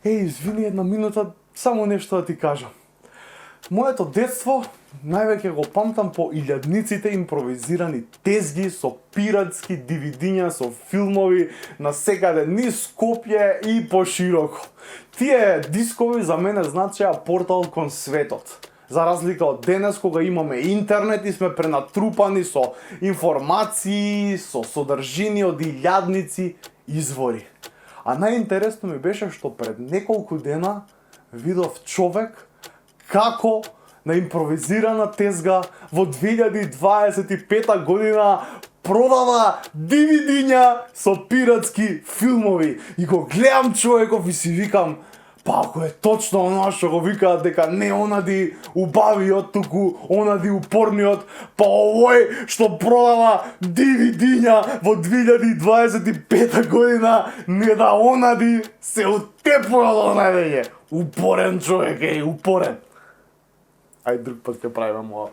Извини една минута, само нешто да ти кажам. Моето детство највеќе го памтам по илјадниците импровизирани тезги со пиратски DVD-ња, со филмови на секаде низ Скопје и пошироко. Тие дискови за мене значеа портал кон светот. За разлика од денес кога имаме интернет и сме пренатрупани со информации, со содржини од илјадници извори. А најинтересно ми беше што пред неколку дена видов човек како на импровизирана тезга во 2025 година продава DVD-ња со пиратски филмови. И го гледам човеков и си викам, па ако е точно оно што го викаат дека не онади убавиот, туку онади упорниот, па овој што продава DVD-ња во 2025 година не да онади се утепува највеќе. Упорен човек, упорен. Ај друг пат ќе правиме ова.